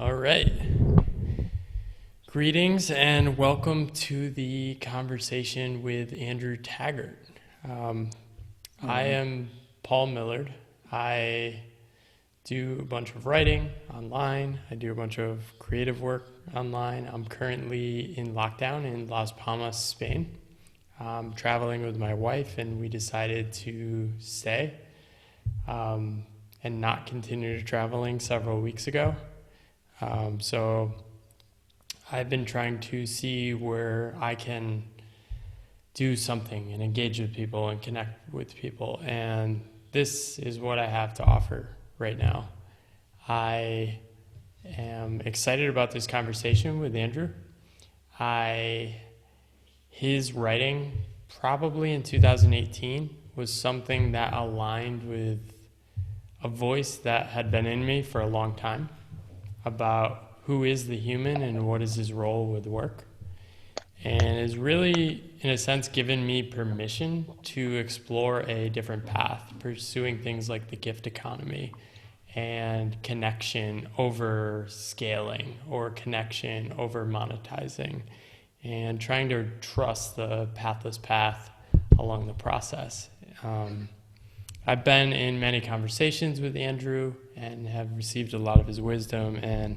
All right. Greetings and welcome to the conversation with Andrew Taggart. I am Paul Millard. I do a bunch of writing online. I do a bunch of creative work online. I'm currently in lockdown in Las Palmas, Spain. I'm traveling with my wife, and we decided to stay and not continue traveling several weeks ago. So I've been trying to see where I can do something and engage with people and connect with people. And this is what I have to offer right now. I am excited about this conversation with Andrew. His writing, probably in 2018, was something that aligned with a voice that had been in me for a long time about who is the human and what is his role with work. And has really, in a sense, given me permission to explore a different path, pursuing things like the gift economy and connection over scaling or connection over monetizing, and trying to trust the pathless path along the process. I've been in many conversations with Andrew and have received a lot of his wisdom, and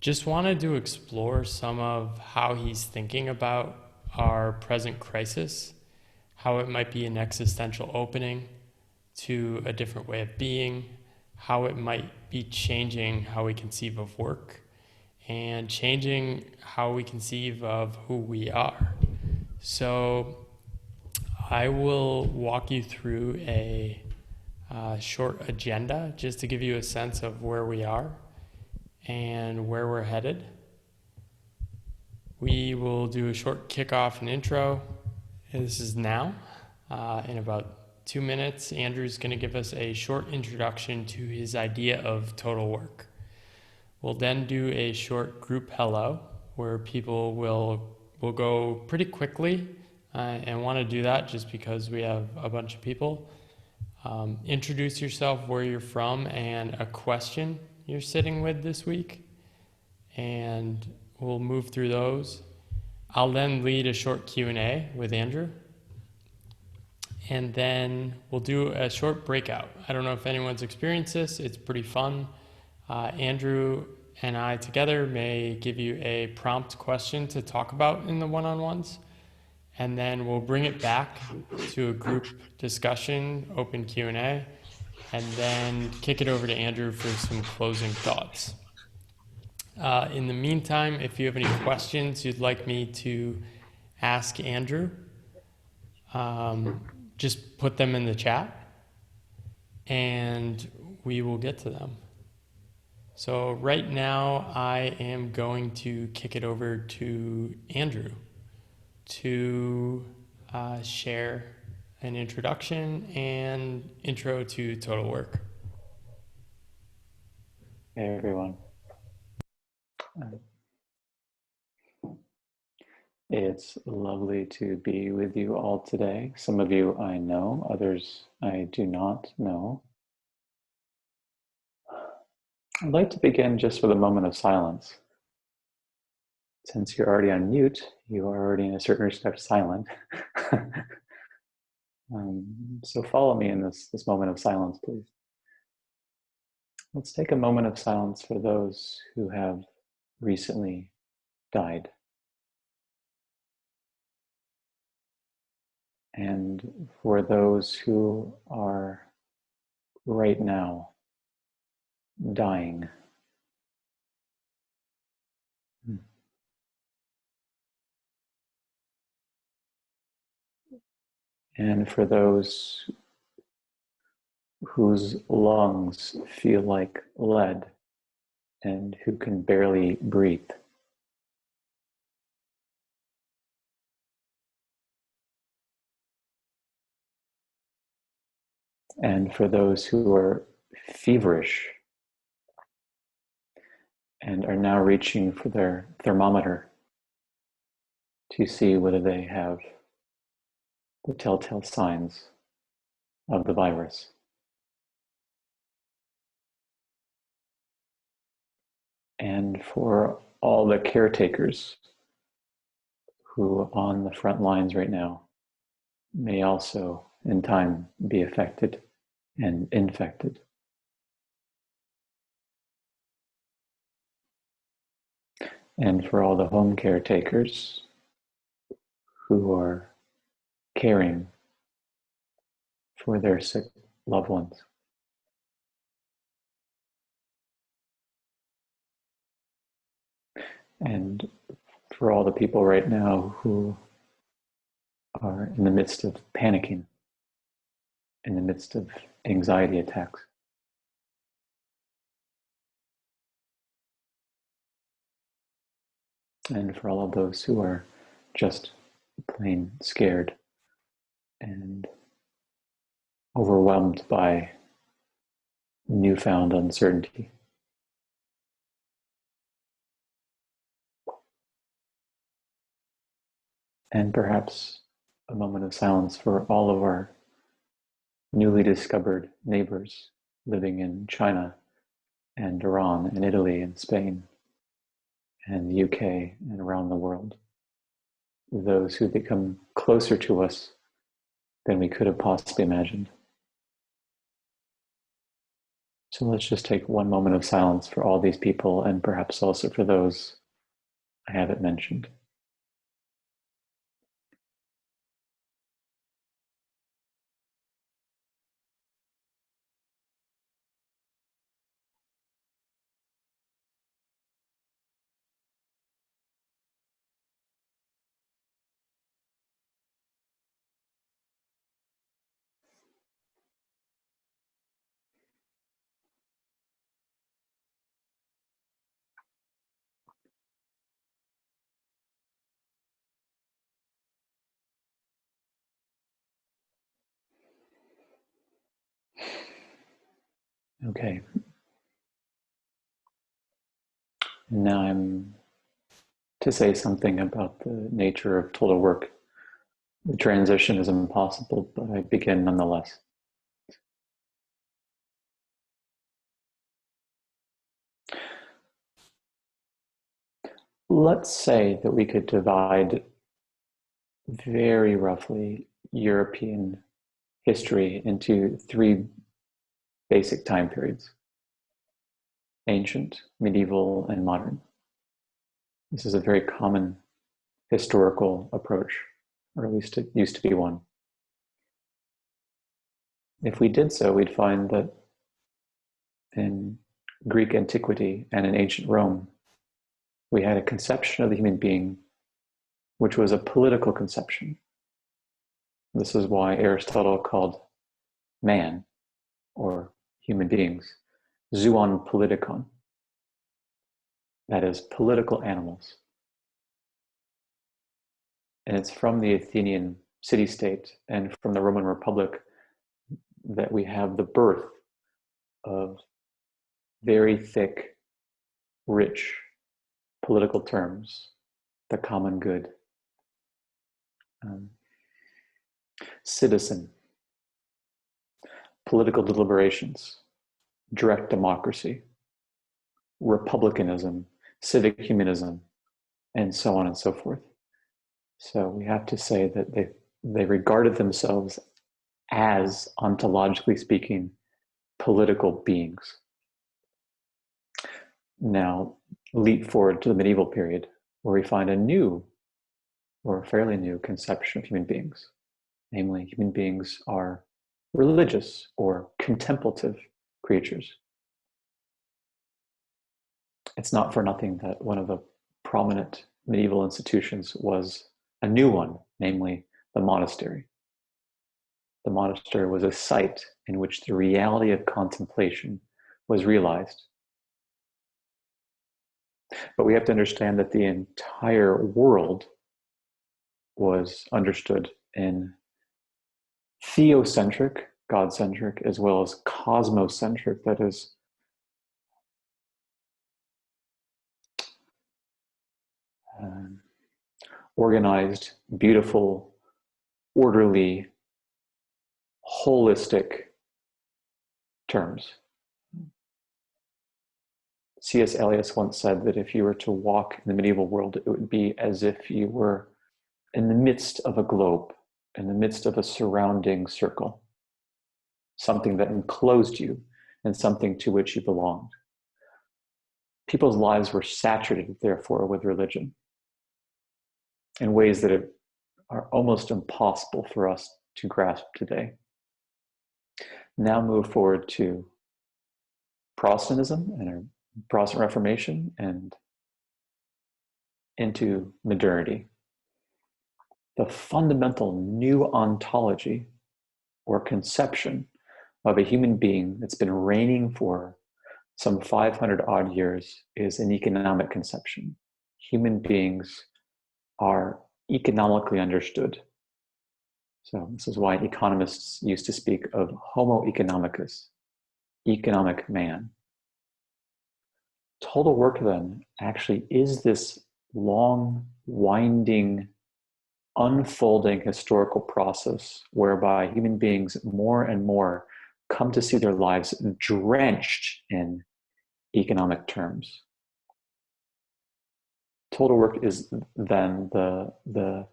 just wanted to explore some of how he's thinking about our present crisis, how it might be an existential opening to a different way of being, how it might be changing how we conceive of work, and changing how we conceive of who we are. So I will walk you through a short agenda just to give you a sense of where we are and where we're headed. We will do a short kickoff and intro. This is now. In about 2 minutes, Andrew's going to give us a short introduction to his idea of total work. We'll then do a short group hello, where people will go pretty quickly and want to do that just because we have a bunch of people. Introduce yourself, where you're from, and a question you're sitting with this week, and we'll move through those. I'll then lead a short Q&A with Andrew, and then we'll do a short breakout. I don't know if anyone's experienced this. It's pretty fun. Andrew and I together may give you a prompt question to talk about in the one-on-ones, and then we'll bring it back to a group discussion, open Q&A, and then kick it over to Andrew for some closing thoughts. In the meantime, if you have any questions you'd like me to ask Andrew, just put them in the chat, and we will get to them. So right now, I am going to kick it over to Andrew to share an introduction and intro to total work. Hey everyone. It's lovely to be with you all today. Some of you I know, others I do not know. I'd like to begin just with a moment of silence. Since you're already on mute, you are already in a certain respect silent. So follow me in this moment of silence, please. Let's take a moment of silence for those who have recently died. And for those who are right now dying. And for those whose lungs feel like lead and who can barely breathe. And for those who are feverish and are now reaching for their thermometer to see whether they have the telltale signs of the virus. and for all the caretakers who are on the front lines right now may also in time be affected and infected. And for all the home caretakers who are caring for their sick loved ones. And for all the people right now who are in the midst of panicking, in the midst of anxiety attacks. And for all of those who are just plain scared and overwhelmed by newfound uncertainty. And perhaps a moment of silence for all of our newly discovered neighbors living in China and Iran and Italy and Spain and the UK and around the world. Those who become closer to us than we could have possibly imagined. So let's just take one moment of silence for all these people and perhaps also for those I haven't mentioned. Okay. Now I'm to say something about the nature of total work. The transition is impossible, but I begin nonetheless. Let's say that we could divide very roughly European history into three basic time periods: ancient, medieval, and modern. This is a very common historical approach, or at least it used to be one. If we did so, we'd find that in Greek antiquity and in ancient Rome, we had a conception of the human being which was a political conception. This is why Aristotle called man, or human beings, zoon politikon. That is, political animals. And it's from the Athenian city-state and from the Roman Republic that we have the birth of very thick, rich political terms: the common good, citizen, political deliberations, direct democracy, republicanism, civic humanism, and so on and so forth. So we have to say that they regarded themselves as, ontologically speaking, political beings. Now, leap forward to the medieval period, where we find a new, or a fairly new, conception of human beings. Namely, human beings are religious or contemplative creatures. It's not for nothing that one of the prominent medieval institutions was a new one, namely the monastery. The monastery was a site in which the reality of contemplation was realized. But we have to understand that the entire world was understood in theocentric, God-centric, as well as cosmocentric, that is, organized, beautiful, orderly, holistic terms. C.S. Eliot once said that if you were to walk in the medieval world, it would be as if you were in the midst of a globe, in the midst of a surrounding circle, something that enclosed you and something to which you belonged. People's lives were saturated, therefore, with religion in ways that are almost impossible for us to grasp today. Now move forward to Protestantism and our Protestant Reformation and into modernity. The fundamental new ontology or conception of a human being that's been reigning for some 500 odd years is an economic conception. Human beings are economically understood. So this is why economists used to speak of Homo economicus, economic man. Total work then actually is this long, winding, unfolding historical process whereby human beings more and more come to see their lives drenched in economic terms. Total work is then the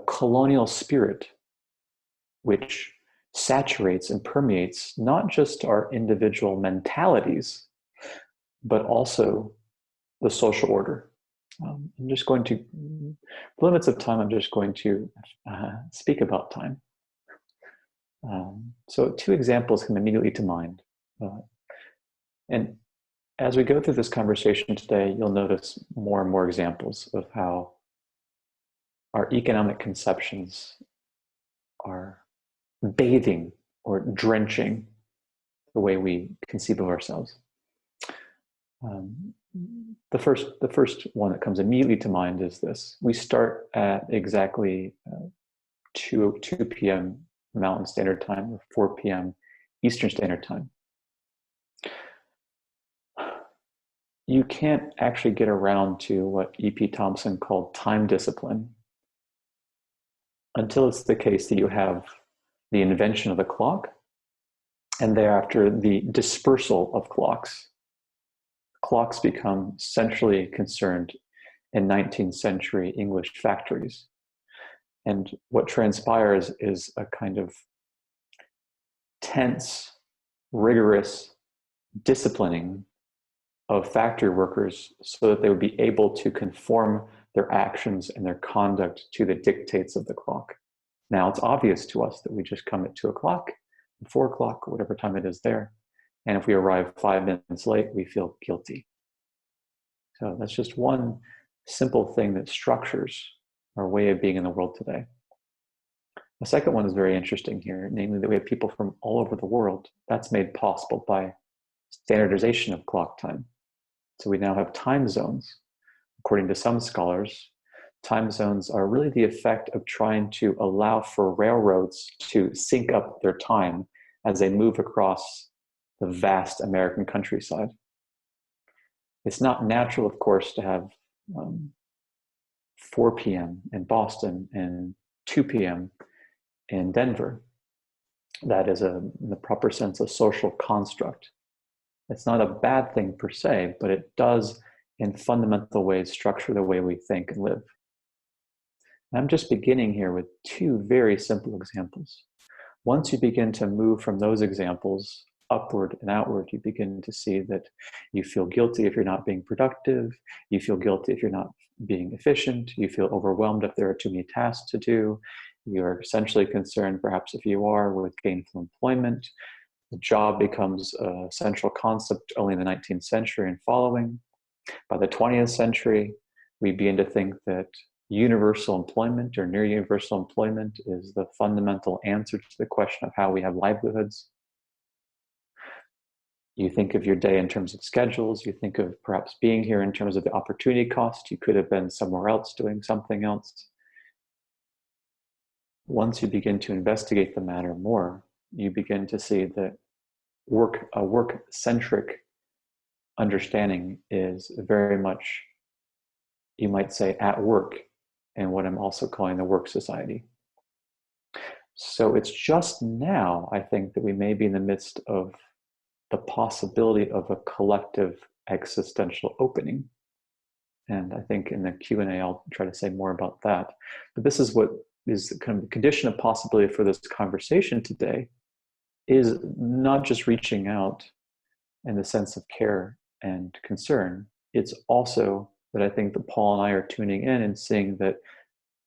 colonial spirit which saturates and permeates not just our individual mentalities, but also the social order. I'm just going to, limits of time, I'm just going to speak about time. So two examples come immediately to mind. And as we go through this conversation today, you'll notice more and more examples of how our economic conceptions are bathing or drenching the way we conceive of ourselves. The first one that comes immediately to mind is this. We start at exactly 2 p.m. Mountain Standard Time or 4 p.m. Eastern Standard Time. You can't actually get around to what E.P. Thompson called time discipline until it's the case that you have the invention of the clock and thereafter the dispersal of clocks. Clocks become centrally concerned in 19th century English factories. And what transpires is a kind of tense, rigorous disciplining of factory workers so that they would be able to conform their actions and their conduct to the dictates of the clock. Now, it's obvious to us that we just come at 2 o'clock, 4 o'clock, whatever time it is there. And if we arrive 5 minutes late, we feel guilty. So that's just one simple thing that structures our way of being in the world today. The second one is very interesting here, namely that we have people from all over the world. That's made possible by standardization of clock time. So we now have time zones. According to some scholars, time zones are really the effect of trying to allow for railroads to sync up their time as they move across the vast American countryside. It's not natural, of course, to have 4 p.m. in Boston and 2 p.m. in Denver. That is, in the proper sense, a social construct. It's not a bad thing per se, but it does, in fundamental ways, structure the way we think and live. And I'm just beginning here with 2 very simple examples. Once you begin to move from those examples upward and outward, you begin to see that you feel guilty if you're not being productive, you feel guilty if you're not being efficient, you feel overwhelmed if there are too many tasks to do, you're essentially concerned, perhaps if you are, with gainful employment. The job becomes a central concept only in the 19th century and following. By the 20th century, we begin to think that universal employment or near universal employment is the fundamental answer to the question of how we have livelihoods. You think of your day in terms of schedules. You think of perhaps being here in terms of the opportunity cost. You could have been somewhere else doing something else. Once you begin to investigate the matter more, you begin to see that a work-centric understanding is very much, you might say, at work in what I'm also calling the work society. So it's just now, I think, that we may be in the midst of the possibility of a collective existential opening. And I think in the Q&A, I'll try to say more about that. But this is what is kind of the condition of possibility for this conversation today, is not just reaching out in the sense of care and concern. It's also that I think that Paul and I are tuning in and seeing that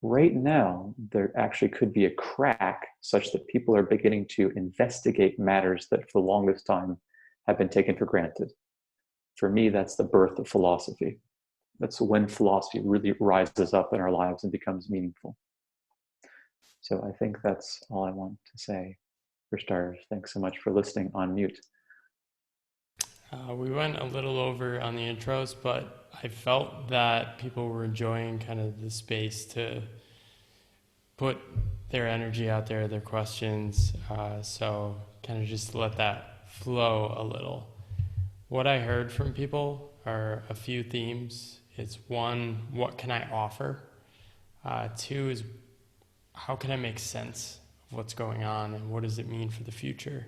right now, there actually could be a crack such that people are beginning to investigate matters that for the longest time have been taken for granted. For me, that's the birth of philosophy. That's when philosophy really rises up in our lives and becomes meaningful. So I think that's all I want to say for starters. Thanks so much for listening on mute. We went a little over on the intros, but I felt that people were enjoying kind of the space to put their energy out there, their questions. So kind of just let that flow a little. What I heard from people are a few themes. It's one, what can I offer? Two is, how can I make sense of what's going on and what does it mean for the future?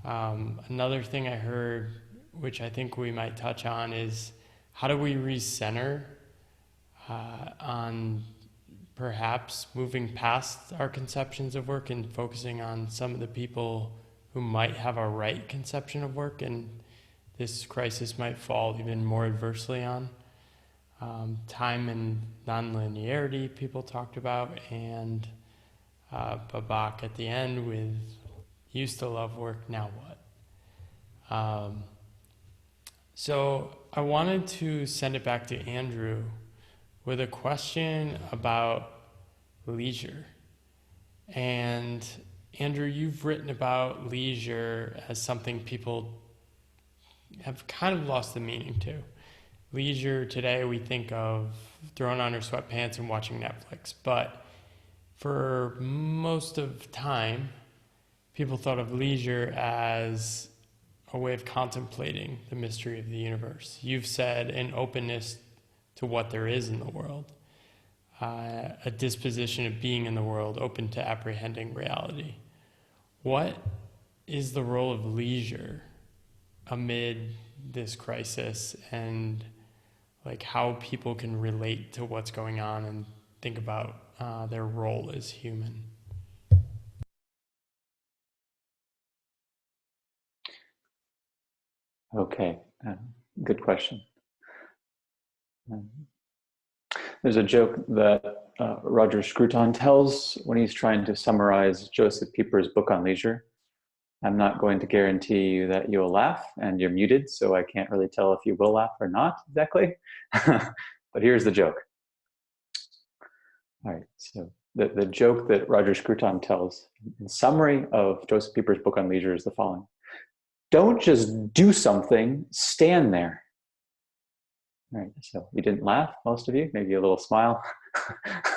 Another thing I heard, which I think we might touch on, is how do we recenter on perhaps moving past our conceptions of work and focusing on some of the people who might have a right conception of work and this crisis might fall even more adversely on. Time and nonlinearity people talked about, and Babak at the end with used to love work, now what? So I wanted to send it back to Andrew with a question about leisure. And Andrew, you've written about leisure as something people have kind of lost the meaning to. Leisure today, we think of throwing on your sweatpants and watching Netflix. But for most of time, people thought of leisure as a way of contemplating the mystery of the universe. You've said an openness to what there is in the world, a disposition of being in the world, open to apprehending reality. What is the role of leisure amid this crisis, and like how people can relate to what's going on and think about their role as human? Okay, good question. There's a joke that Roger Scruton tells when he's trying to summarize Joseph Pieper's book on leisure. I'm not going to guarantee you that you'll laugh, and you're muted, so I can't really tell if you will laugh or not exactly. But here's the joke. All right, so the joke that Roger Scruton tells in summary of Joseph Pieper's book on leisure is the following. Don't just do something, stand there. All right, so you didn't laugh, most of you, maybe a little smile.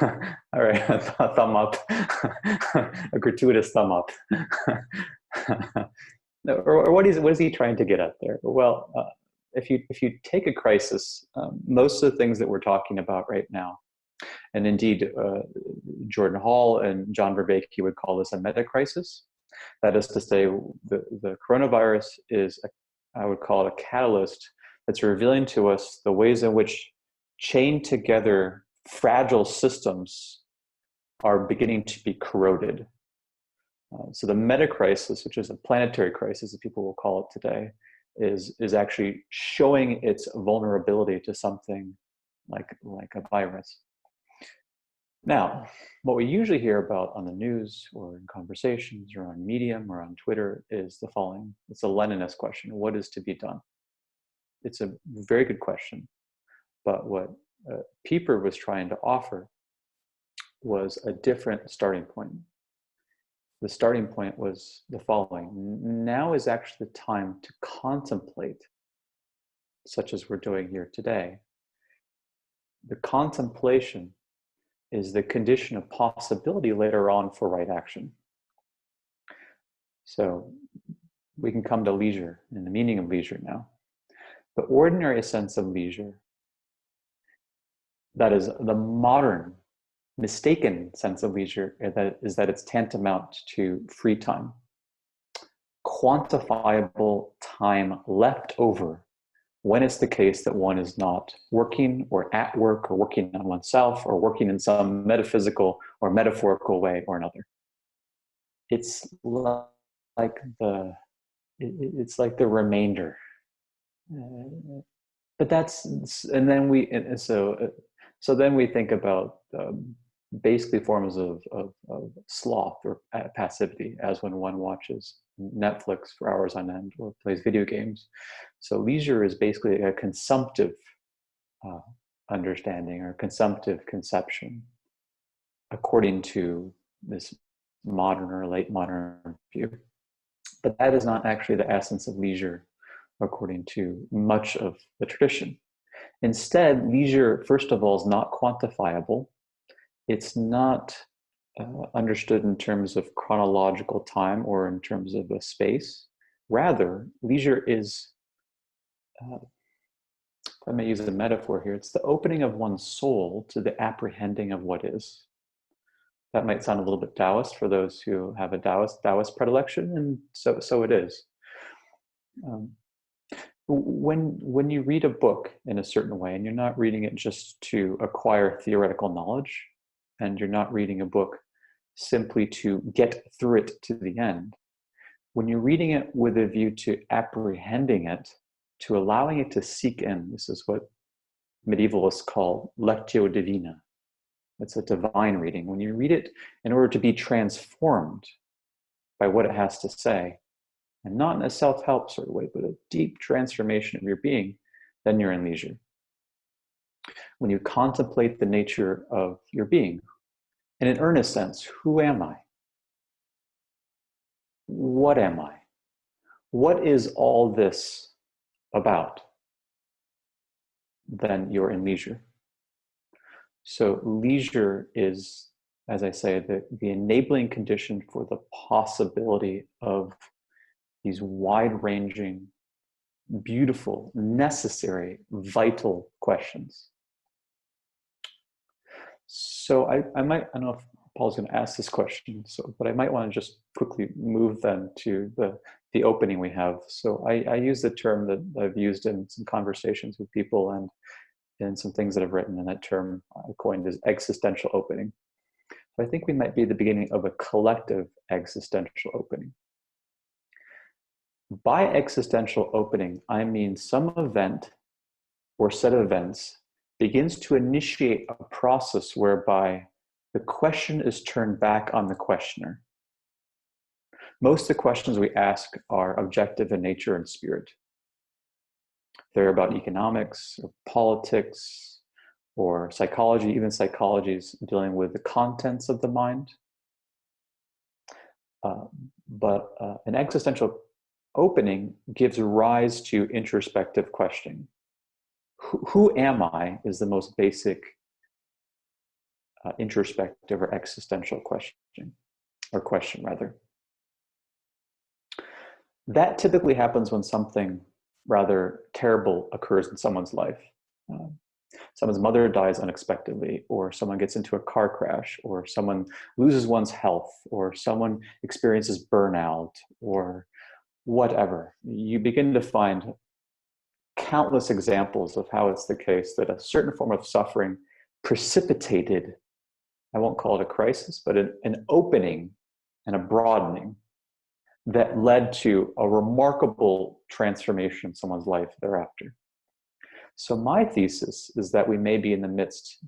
All right, a thumb up, a gratuitous thumb up. Or what is he trying to get at there? Well, if you take a crisis, most of the things that we're talking about right now, and indeed Jordan Hall and John Vervaeke would call this a meta-crisis. That is to say, the coronavirus is, I would call it a catalyst that's revealing to us the ways in which chained together fragile systems are beginning to be corroded. So the meta-crisis, which is a planetary crisis, as people will call it today, is actually showing its vulnerability to something like a virus. Now, what we usually hear about on the news or in conversations or on Medium or on Twitter is the following. It's a Leninist question. What is to be done? It's a very good question. But what Pieper was trying to offer was a different starting point. The starting point was the following. Now is actually the time to contemplate, such as we're doing here today. The contemplation is the condition of possibility later on for right action. So we can come to leisure and the meaning of leisure now. The ordinary sense of leisure, that is the modern, mistaken sense of leisure, is that it's tantamount to free time. Quantifiable time left over when it's the case that one is not working or at work or working on oneself or working in some metaphysical or metaphorical way or another. It's like the it's like the remainder. But that's and then we and so then we think about basically forms of sloth or passivity, as when one watches Netflix for hours on end or plays video games. So leisure is basically a consumptive uh, understanding or consumptive conception, according to this modern or late modern view. But that is not actually the essence of leisure, according to much of the tradition. Instead, leisure, first of all, is not quantifiable. It's not understood in terms of chronological time or in terms of a space. Rather, leisure is, if I may use a metaphor here, it's the opening of one's soul to the apprehending of what is. That might sound a little bit Taoist for those who have a Taoist predilection, and so it is. When you read a book in a certain way, and you're not reading it just to acquire theoretical knowledge, and you're not reading a book simply to get through it to the end, when you're reading it with a view to apprehending it, to allowing it to seek in, this is what medievalists call lectio divina. It's a divine reading. When you read it in order to be transformed by what it has to say, and not in a self-help sort of way, but a deep transformation of your being, then you're in leisure. When you contemplate the nature of your being, in an earnest sense, who am I? What am I? What is all this about? Then you're in leisure. So leisure is, as I say, the enabling condition for the possibility of these wide-ranging, beautiful, necessary, vital questions. So I don't know if Paul's going to ask this question, but I might want to just quickly move then to the opening we have. So I use the term that I've used in some conversations with people and in some things that I've written, and that term I coined as existential opening. So I think we might be the beginning of a collective existential opening. By existential opening, I mean some event or set of events begins to initiate a process whereby the question is turned back on the questioner. Most of the questions we ask are objective in nature and spirit. They're about economics or politics or psychology. Even psychology is dealing with the contents of the mind. But an existential opening gives rise to introspective questioning. Who am I is the most basic introspective or existential question rather. That typically happens when something rather terrible occurs in someone's life. Someone's mother dies unexpectedly, or someone gets into a car crash, or someone loses one's health, or someone experiences burnout, or whatever. You begin to find countless examples of how it's the case that a certain form of suffering precipitated, I won't call it a crisis, but an opening and a broadening that led to a remarkable transformation in someone's life thereafter. So my thesis is that we may be in the midst,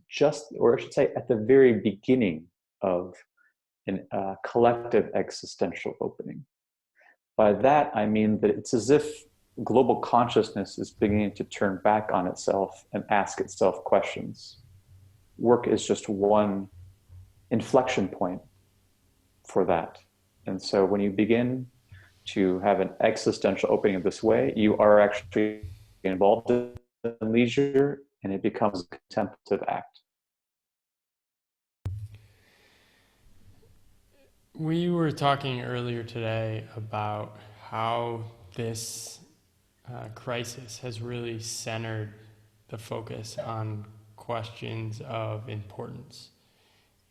or I should say at the very beginning of a collective existential opening. By that, I mean that it's as if global consciousness is beginning to turn back on itself and ask itself questions. Work is just one inflection point for that. And so when you begin to have an existential opening of this way, you are actually involved in leisure, and it becomes a contemplative act. We were talking earlier today about how this crisis has really centered the focus on questions of importance.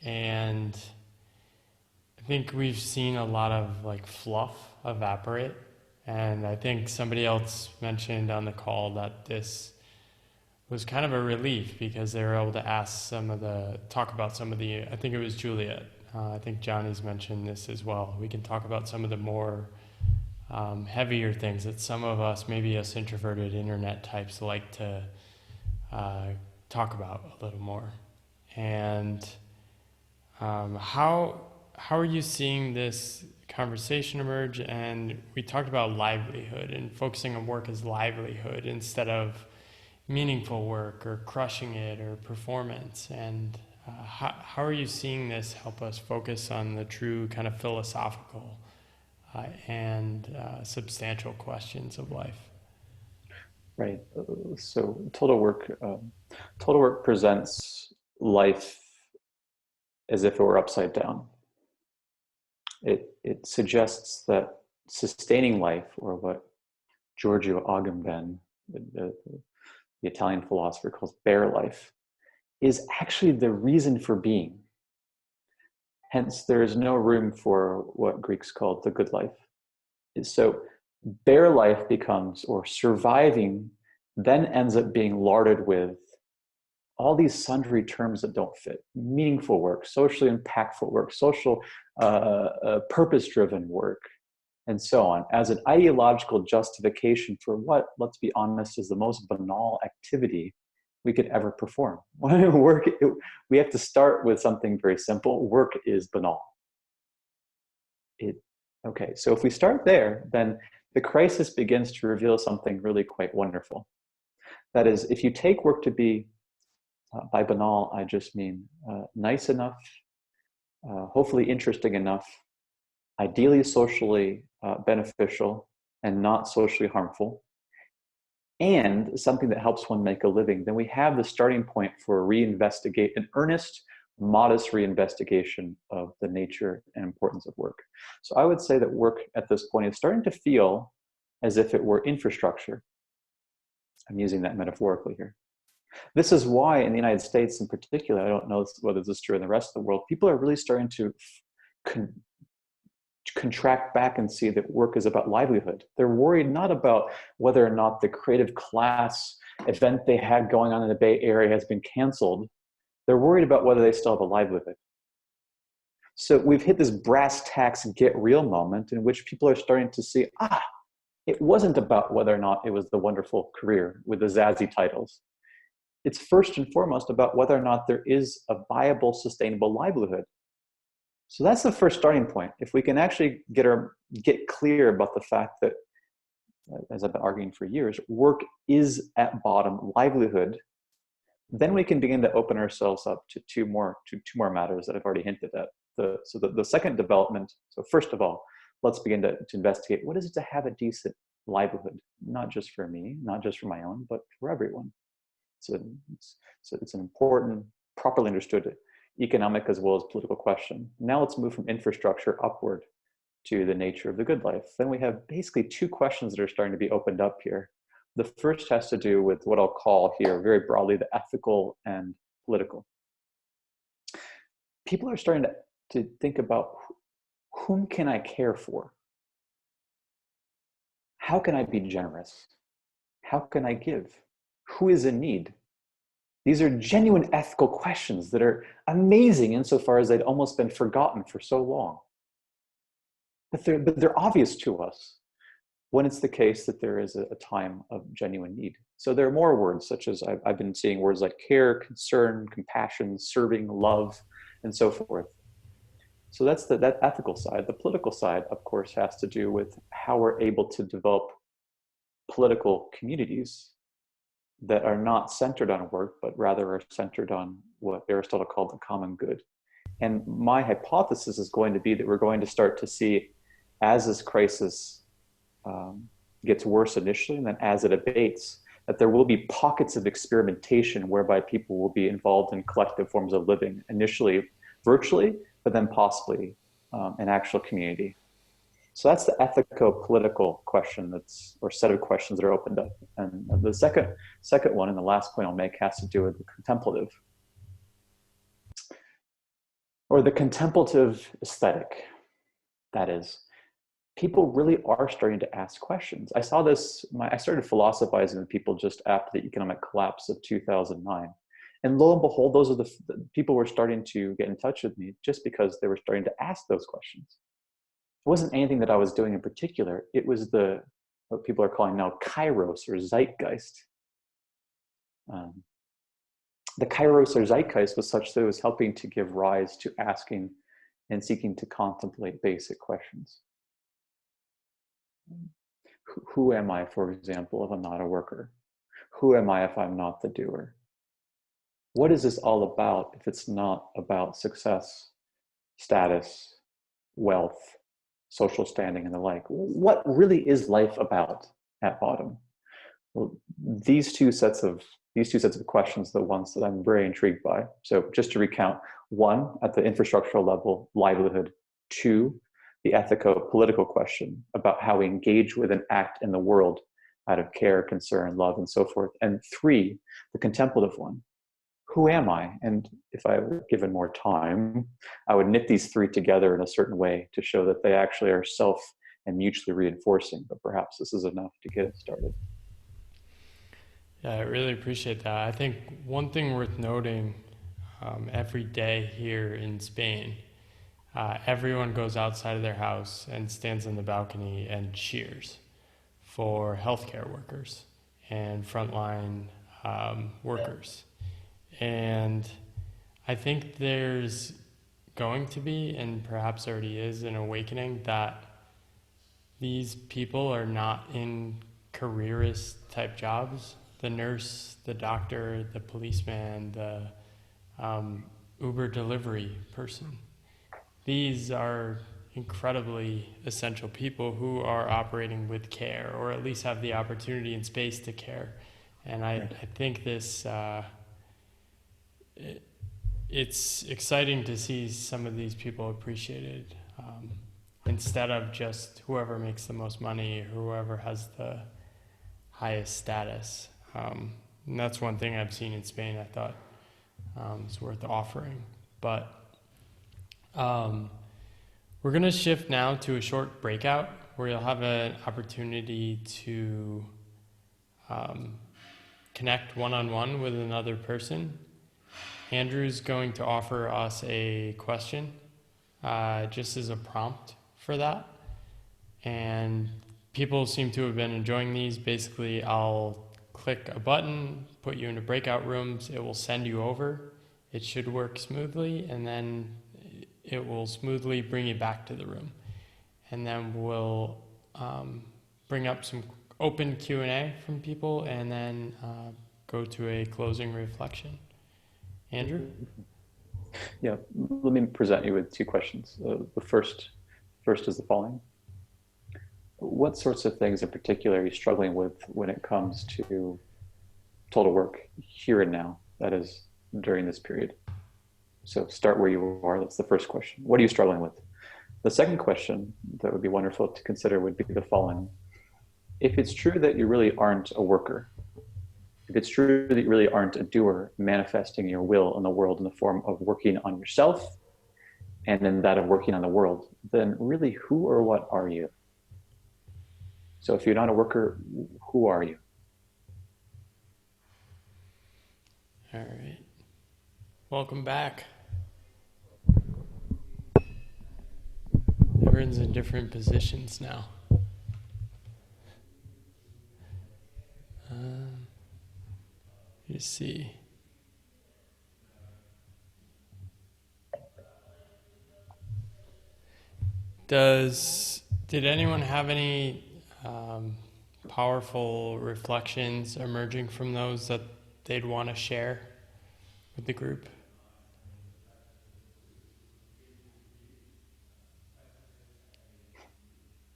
And I think we've seen a lot of fluff evaporate And I think somebody else mentioned on the call that this was kind of a relief because they were able to talk about some of the, I think it was Juliet. I think Johnny's mentioned this as well. We can talk about some of the more heavier things that some of us, maybe us introverted internet types, like to uh, talk about a little more. And how are you seeing this conversation emerge? And we talked about livelihood and focusing on work as livelihood instead of meaningful work or crushing it or performance. And how are you seeing this help us focus on the true kind of philosophical and substantial questions of life? Right. So total work presents life as if it were upside down. It suggests that sustaining life, or what Giorgio Agamben, the Italian philosopher, calls bare life, is actually the reason for being. Hence, there is no room for what Greeks called the good life. So bare life becomes, or surviving, then ends up being larded with all these sundry terms that don't fit: meaningful work, socially impactful work, social purpose-driven work, and so on, as an ideological justification for what, let's be honest, is the most banal activity we could ever perform. Work, we have to start with something very simple. Work is banal. Okay, so if we start there, then the crisis begins to reveal something really quite wonderful. That is, if you take work to be, by banal, I just mean nice enough, hopefully interesting enough, ideally socially beneficial and not socially harmful, and something that helps one make a living, then we have the starting point for an earnest, modest reinvestigation of the nature and importance of work. So I would say that work at this point is starting to feel as if it were infrastructure. I'm using that metaphorically here. This is why in the United States in particular, I don't know whether this is true in the rest of the world, people are really starting to contract back and see that work is about livelihood. They're worried not about whether or not the creative class event they had going on in the Bay Area has been canceled. They're worried about whether they still have a livelihood. So we've hit this brass tacks get real moment in which people are starting to see, it wasn't about whether or not it was the wonderful career with the zazzy titles. It's first and foremost about whether or not there is a viable, sustainable livelihood. So that's the first starting point. If we can actually get clear about the fact that, as I've been arguing for years, work is at bottom livelihood, then we can begin to open ourselves up to two more matters that I've already hinted at. So the second development, so first of all, let's begin to investigate what is it to have a decent livelihood, not just for me, not just for my own, but for everyone. So it's an important, properly understood economic as well as political question. Now let's move from infrastructure upward to the nature of the good life. Then we have basically two questions that are starting to be opened up here. The first has to do with what I'll call here very broadly the ethical and political. People are starting to think about whom can I care for? How can I be generous? How can I give? Who is in need? These are genuine ethical questions that are amazing insofar as they'd almost been forgotten for so long. But they're obvious to us when it's the case that there is a time of genuine need. So there are more words, such as I've been seeing words like care, concern, compassion, serving, love, and so forth. So that's that ethical side. The political side, of course, has to do with how we're able to develop political communities that are not centered on work, but rather are centered on what Aristotle called the common good. And my hypothesis is going to be that we're going to start to see, as this crisis gets worse initially, and then as it abates, that there will be pockets of experimentation whereby people will be involved in collective forms of living, initially virtually, but then possibly an actual community. So that's the ethico-political question or set of questions that are opened up. And the second one, and the last point I'll make, has to do with the contemplative, or the contemplative aesthetic. That is, people really are starting to ask questions. I saw this, I started philosophizing with people just after the economic collapse of 2009. And lo and behold, those are the people were starting to get in touch with me just because they were starting to ask those questions. It wasn't anything that I was doing in particular. It was what people are calling now kairos or zeitgeist. The kairos or zeitgeist was such that it was helping to give rise to asking and seeking to contemplate basic questions. Who am I, for example, if I'm not a worker? Who am I if I'm not the doer? What is this all about if it's not about success, status, wealth, social standing, and the like? What really is life about at bottom? Well, these two sets of questions are the ones that I'm very intrigued by. So just to recount, one, at the infrastructural level, livelihood. Two, the ethico-political question about how we engage with and act in the world out of care, concern, love, and so forth. And three, the contemplative one. Who am I? And if I were given more time, I would knit these three together in a certain way to show that they actually are self and mutually reinforcing, but perhaps this is enough to get it started. Yeah, I really appreciate that. I think one thing worth noting, every day here in Spain, everyone goes outside of their house and stands on the balcony and cheers for healthcare workers and frontline workers. And I think there's going to be, and perhaps already is, an awakening that these people are not in careerist type jobs. The nurse, the doctor, the policeman, the Uber delivery person. These are incredibly essential people who are operating with care, or at least have the opportunity and space to care. And I think this, it's exciting to see some of these people appreciated, instead of just whoever makes the most money or whoever has the highest status. And that's one thing I've seen in Spain I thought is worth offering. But we're going to shift now to a short breakout where you'll have an opportunity to connect one-on-one with another person. Andrew's going to offer us a question just as a prompt for that. And people seem to have been enjoying these. Basically, I'll click a button, put you into breakout rooms, it will send you over. It should work smoothly, and then it will smoothly bring you back to the room. And then we'll bring up some open Q&A from people, and then go to a closing reflection. Andrew? Yeah, let me present you with two questions. The first is the following. What sorts of things in particular are you struggling with when it comes to total work here and now, that is, during this period? So start where you are. That's the first question. What are you struggling with? The second question that would be wonderful to consider would be the following. If it's true that you really aren't a worker, if it's true that you really aren't a doer manifesting your will in the world in the form of working on yourself and then that of working on the world, then really who or what are you? So if you're not a worker, who are you? All right. Welcome back. Everyone's in different positions now. You see. Did anyone have any powerful reflections emerging from those that they'd want to share with the group?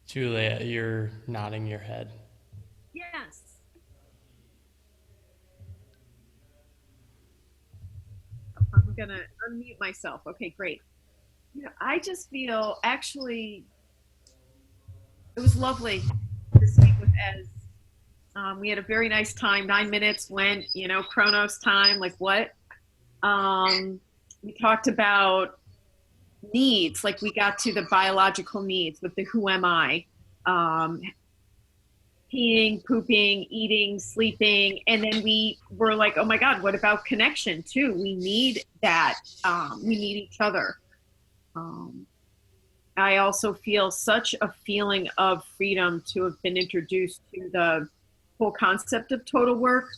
Julia, you're nodding your head. Yes. I'm going to unmute myself. Okay, great. I just feel actually it was lovely to speak with Ez. We had a very nice time. 9 minutes went, Chronos time, like what? We talked about, needs, like we got to the biological needs with the who am I, um, peeing, pooping, eating, sleeping, and then we were like, oh my God, what about connection too? We need that. We need each other. Um, I also feel such a feeling of freedom to have been introduced to the whole concept of total work,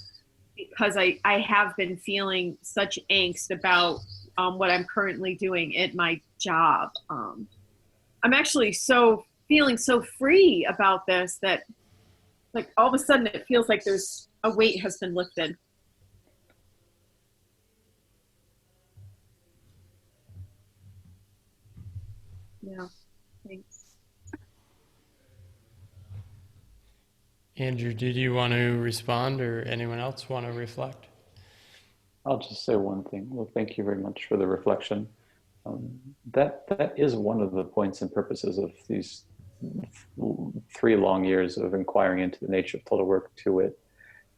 because I have been feeling such angst about what I'm currently doing at my job. I'm actually so feeling so free about this that, like, all of a sudden it feels like there's a weight has been lifted. Yeah, thanks. Andrew, did you want to respond, or anyone else want to reflect? I'll just say one thing. Well, thank you very much for the reflection. That is one of the points and purposes of these 3 long years of inquiring into the nature of total work, to it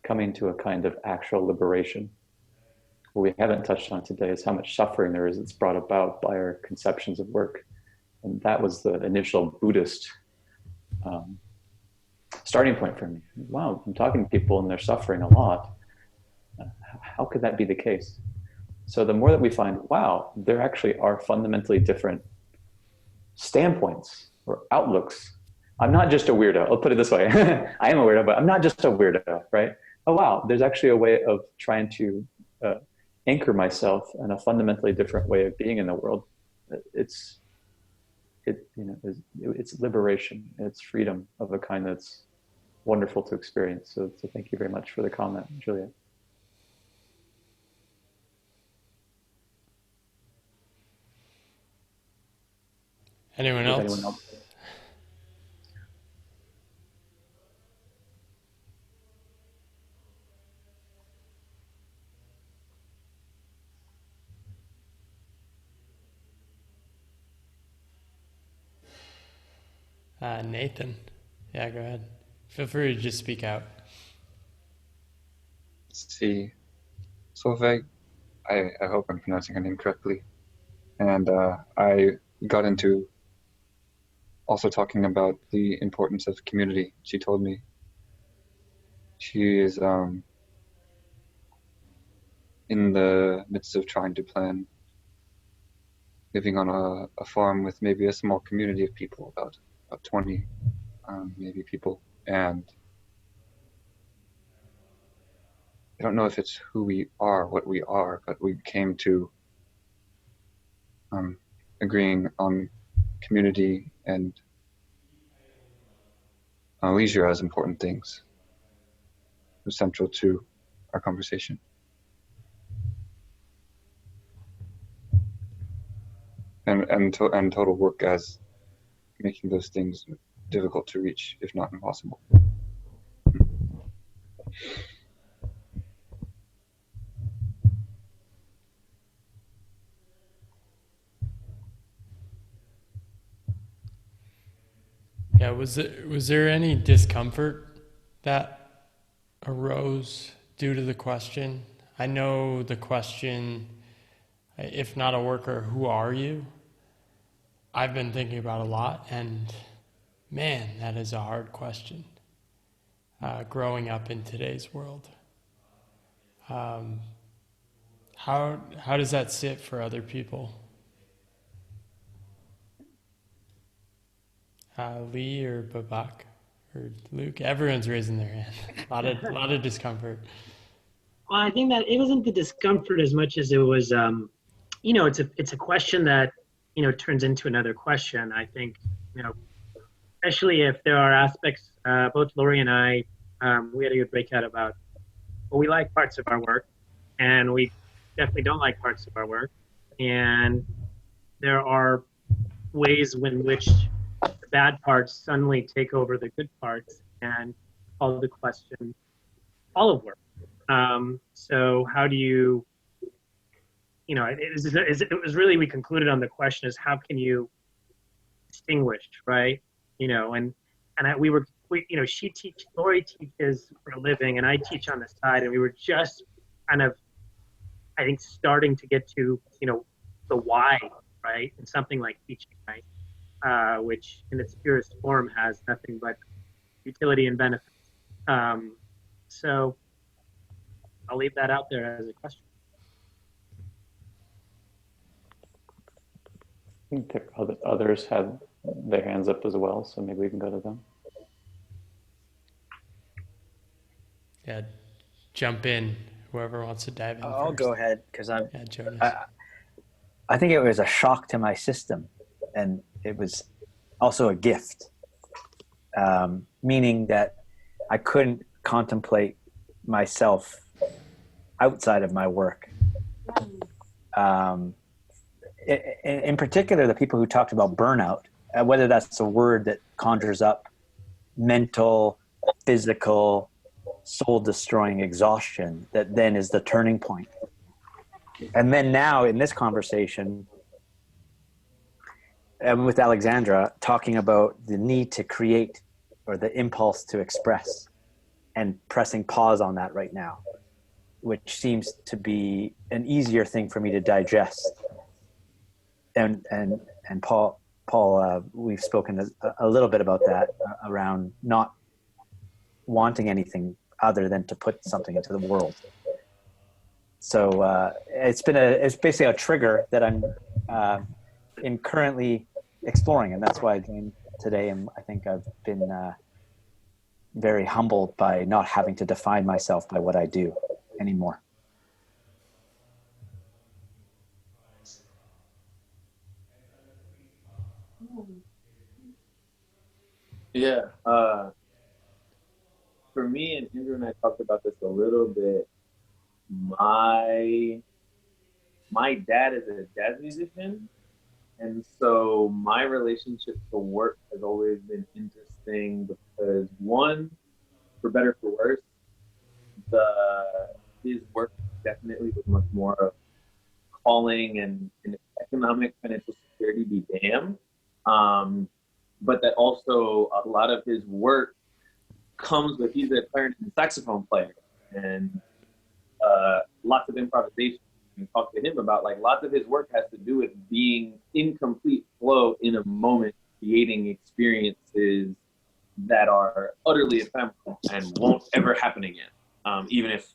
coming to a kind of actual liberation. What we haven't touched on today is how much suffering there is that's brought about by our conceptions of work. And that was the initial Buddhist starting point for me. Wow, I'm talking to people and they're suffering a lot. How could that be the case? So the more that we find, wow, there actually are fundamentally different standpoints or outlooks. I'm not just a weirdo. I'll put it this way. I am a weirdo, but I'm not just a weirdo, right? Oh, wow, there's actually a way of trying to anchor myself in a fundamentally different way of being in the world. It's liberation. It's freedom of a kind that's wonderful to experience. So thank you very much for the comment, Julia. Anyone else? Anyone else? Nathan. Yeah, go ahead. Feel free to just speak out. See, Solveig, I hope I'm pronouncing her name correctly. And I got into also talking about the importance of community. She told me she is in the midst of trying to plan living on a farm with maybe a small community of people, about 20 maybe people. And I don't know if it's who we are, what we are, but we came to agreeing on community and leisure as important things. It was central to our conversation. And total work as making those things difficult to reach, if not impossible. Yeah, was there any discomfort that arose due to the question? I know the question, if not a worker, who are you? I've been thinking about a lot, and man, that is a hard question. Growing up in today's world, how does that sit for other people? Lee or Babak or Luke? Everyone's raising their hand. a lot of discomfort. Well, I think that it wasn't the discomfort as much as it was, it's a question that, turns into another question. I think, especially if there are aspects, both Lori and I, we had a good breakout about, well, we like parts of our work and we definitely don't like parts of our work. And there are ways in which the bad parts suddenly take over the good parts and call the question all of work. So how do you, it was really, we concluded on the question is how can you distinguish, right? Lori teaches for a living and I teach on the side, and we were just kind of, I think, starting to get to, the why right? And something like teaching, right? Which in its purest form has nothing but utility and benefits. So I'll leave that out there as a question. I think others had their hands up as well, so maybe we can go to them. Yeah, jump in. Whoever wants to dive in I'll first. go ahead because Yeah, Jonas. I think it was a shock to my system, and it was also a gift, meaning that I couldn't contemplate myself outside of my work. In particular, the people who talked about burnout, whether that's a word that conjures up mental, physical, soul-destroying exhaustion, that then is the turning point. And then now in this conversation, with Alexandra, talking about the need to create or the impulse to express, and pressing pause on that right now, which seems to be an easier thing for me to digest. And Paul, we've spoken a little bit about that around not wanting anything other than to put something into the world. So it's basically a trigger that I'm in currently exploring, and that's why I joined today. And I think I've been very humbled by not having to define myself by what I do anymore. Yeah. For me, and Andrew and I talked about this a little bit. My dad is a jazz musician, and so my relationship to work has always been interesting because, one, for better or for worse, his work definitely was much more of calling and economic financial security be damned. But that also a lot of his work comes with, he's a clarinet and saxophone player, and lots of improvisation. And talk to him about, like, lots of his work has to do with being in complete flow in a moment, creating experiences that are utterly ephemeral and won't ever happen again, even if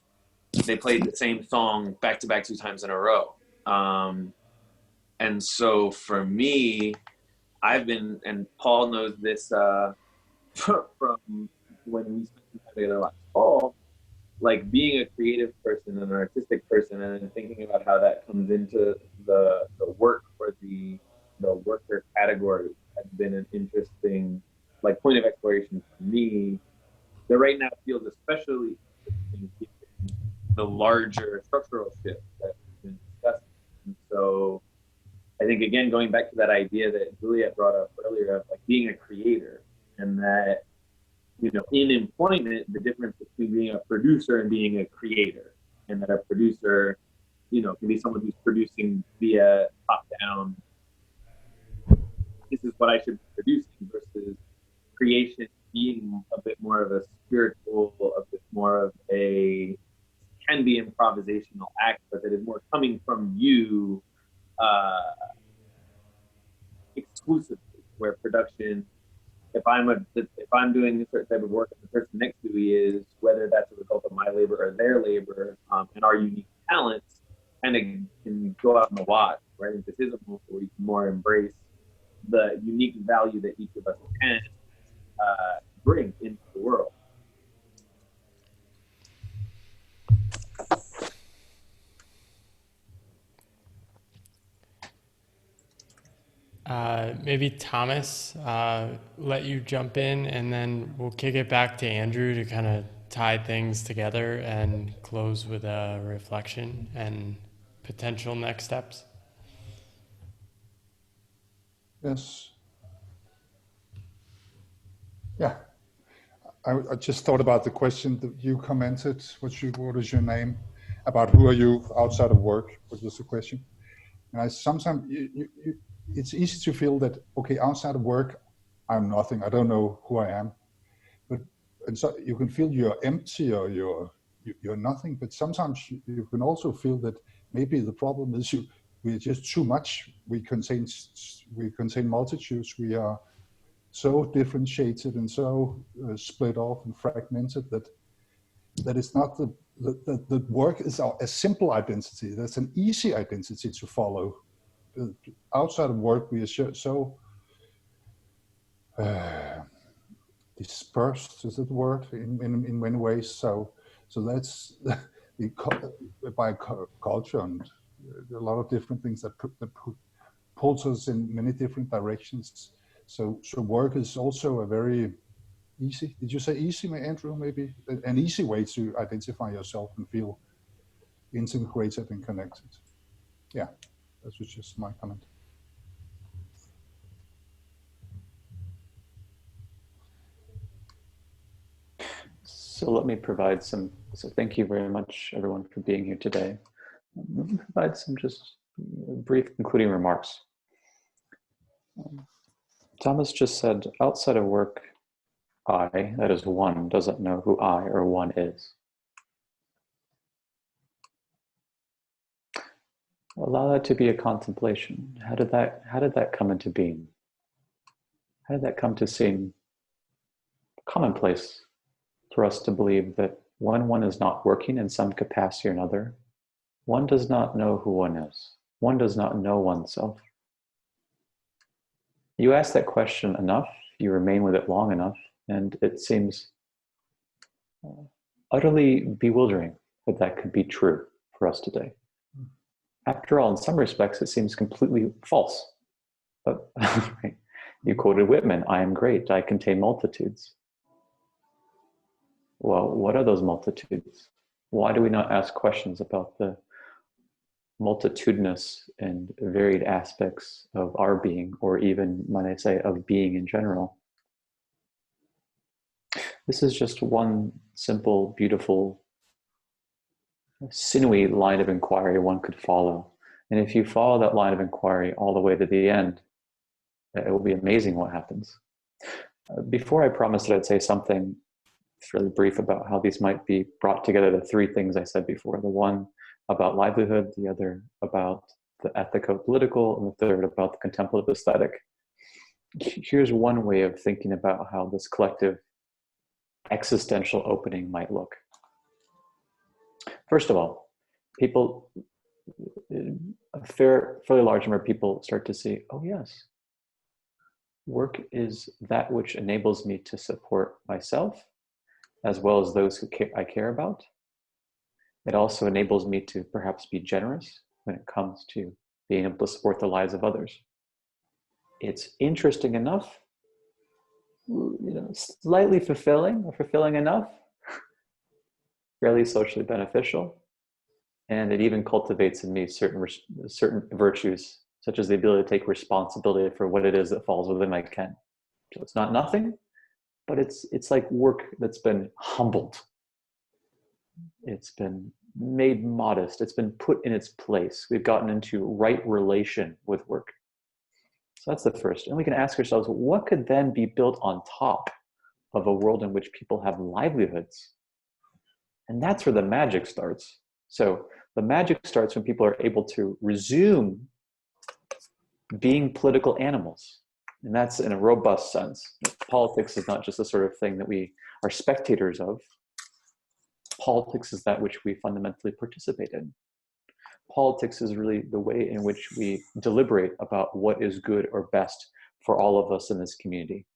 they played the same song back to back 2 times in a row. And so for me, I've been, and Paul knows this from when we spent some time together last fall, like being a creative person and an artistic person, and then thinking about how that comes into the work or the worker category has been an interesting, like, point of exploration for me, that right now feels especially interesting given the larger structural shift that we've been discussing. And so I think, again, going back to that idea that Juliet brought up earlier of, like, being a creator, and that, you know, in employment, the difference between being a producer and being a creator, and that a producer, you know, can be someone who's producing via top down, this is what I should be producing, versus creation being a bit more of a spiritual, a bit more of a, can be improvisational act, but that is more coming from you exclusively, where production, if I'm doing a certain type of work and the person next to me is, whether that's a result of my labor or their labor, and our unique talents, kind of can go out in the wash, right? And this is a moment where we can more embrace the unique value that each of us can bring into the world. Maybe Thomas, let you jump in, and then we'll kick it back to Andrew to kind of tie things together and close with a reflection and potential next steps. Yes. Yeah. I just thought about the question that you commented. What is your name? About who are you outside of work? What was the question? And I sometimes it's easy to feel that, okay, outside of work, I'm nothing. I don't know who I am. And so you can feel you're empty or you're nothing. But sometimes you can also feel that maybe the problem is you we're just too much. We contain multitudes. We are so differentiated and so split off and fragmented that it's not the work is a simple identity. That's an easy identity to follow. Outside of work, we are so dispersed, is that the word, in many ways. So that's by culture and a lot of different things that pulls us in many different directions. So work is also a very easy, did you say easy, Andrew, maybe? An easy way to identify yourself and feel integrated and connected. Yeah, that was just my comment. So let me provide some, so thank you very much everyone for being here today. Let me provide some just brief concluding remarks. Thomas just said, outside of work, I, that is one, doesn't know who I or one is. Allow that to be a contemplation. How did that come into being? How did that come to seem commonplace for us to believe that when one is not working in some capacity or another, one does not know who one is. One does not know oneself. You ask that question enough, you remain with it long enough, and it seems utterly bewildering that that could be true for us today. After all, in some respects, it seems completely false. But you quoted Whitman, I am great, I contain multitudes. Well, what are those multitudes? Why do we not ask questions about the multitudinous and varied aspects of our being, or even, might I say, of being in general? This is just one simple, beautiful, sinewy line of inquiry one could follow. And if you follow that line of inquiry all the way to the end, it will be amazing what happens. Before I promised that I'd say something fairly brief about how these might be brought together, the three things I said before, the one about livelihood, the other about the ethico-political, and the third about the contemplative aesthetic. Here's one way of thinking about how this collective existential opening might look. First of all, people, a fairly large number of people start to see, oh yes, work is that which enables me to support myself as well as those who I care about. It also enables me to perhaps be generous when it comes to being able to support the lives of others. It's interesting enough, slightly fulfilling, or fulfilling enough, fairly socially beneficial, and it even cultivates in me certain virtues, such as the ability to take responsibility for what it is that falls within my ken. So it's not nothing, but it's like work that's been humbled. It's been made modest. It's been put in its place. We've gotten into right relation with work. So that's the first. And we can ask ourselves, what could then be built on top of a world in which people have livelihoods? And that's where the magic starts. So the magic starts when people are able to resume being political animals. And that's in a robust sense. Politics is not just the sort of thing that we are spectators of. Politics is that which we fundamentally participate in. Politics is really the way in which we deliberate about what is good or best for all of us in this community.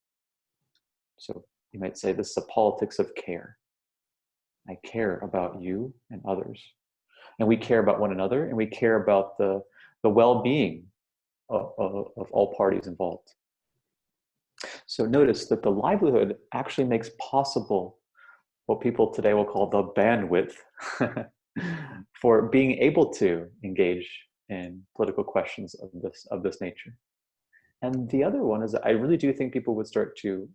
So you might say this is a politics of care. I care about you and others. And we care about one another, and we care about the well-being of all parties involved. So notice that the livelihood actually makes possible what people today will call the bandwidth for being able to engage in political questions of this nature. And the other one is that I really do think people would start to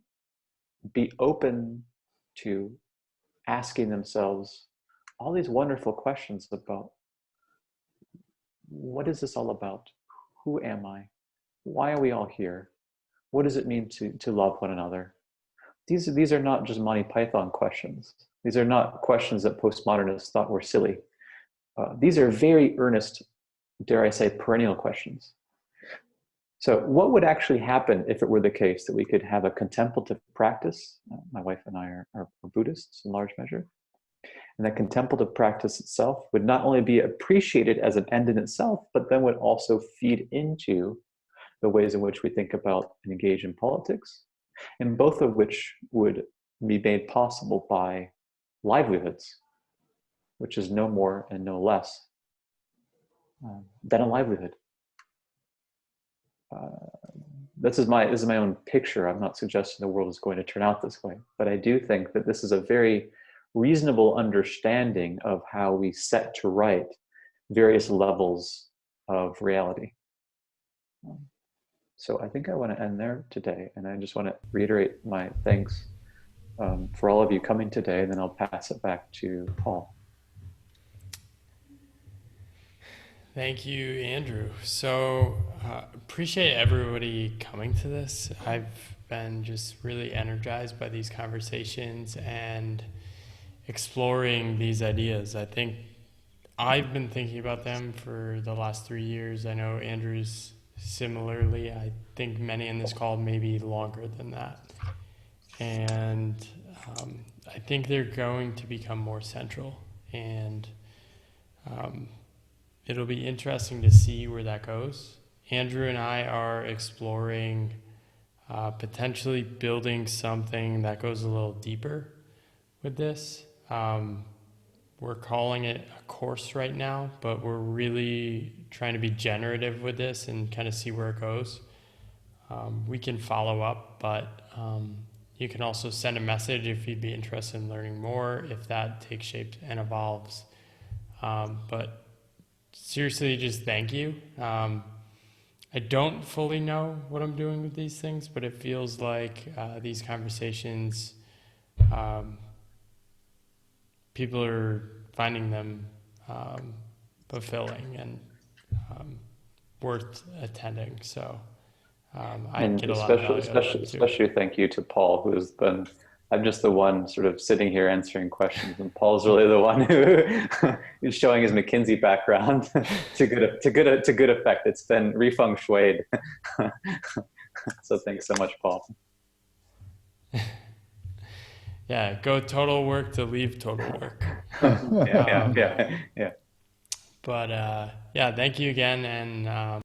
be open to asking themselves all these wonderful questions about, what is this all about? Who am I? Why are we all here? What does it mean to love one another? These are not just Monty Python questions. These are not questions that postmodernists thought were silly. These are very earnest dare I say, perennial questions. So what would actually happen if it were the case that we could have a contemplative practice? My wife and I are Buddhists in large measure. And that contemplative practice itself would not only be appreciated as an end in itself, but then would also feed into the ways in which we think about and engage in politics, and both of which would be made possible by livelihoods, which is no more and no less than a livelihood. This is my own picture. I'm not suggesting the world is going to turn out this way, but I do think that this is a very reasonable understanding of how we set to right various levels of reality. So I think I want to end there today, and I just want to reiterate my thanks for all of you coming today, and then I'll pass it back to Paul. Thank you, Andrew. So appreciate everybody coming to this. I've been just really energized by these conversations and exploring these ideas. I think I've been thinking about them for the last 3 years. I know Andrew's similarly. I think many in this call maybe longer than that. And I think they're going to become more central. And it'll be interesting to see where that goes. Andrew and I are exploring potentially building something that goes a little deeper with this. We're calling it a course right now, but we're really trying to be generative with this and kind of see where it goes. We can follow up, but you can also send a message if you'd be interested in learning more, if that takes shape and evolves. But seriously, just thank you. I don't fully know what I'm doing with these things, but it feels like these conversations, people are finding them fulfilling and worth attending. So I get a lot of value out of them too. Especially thank you to Paul, who has been, I'm just the one sort of sitting here answering questions, and Paul's really the one who is showing his McKinsey background to good effect. It's been re-feng shuied. So thanks so much, Paul. Yeah, go total work to leave total work. Yeah. But yeah, thank you again, and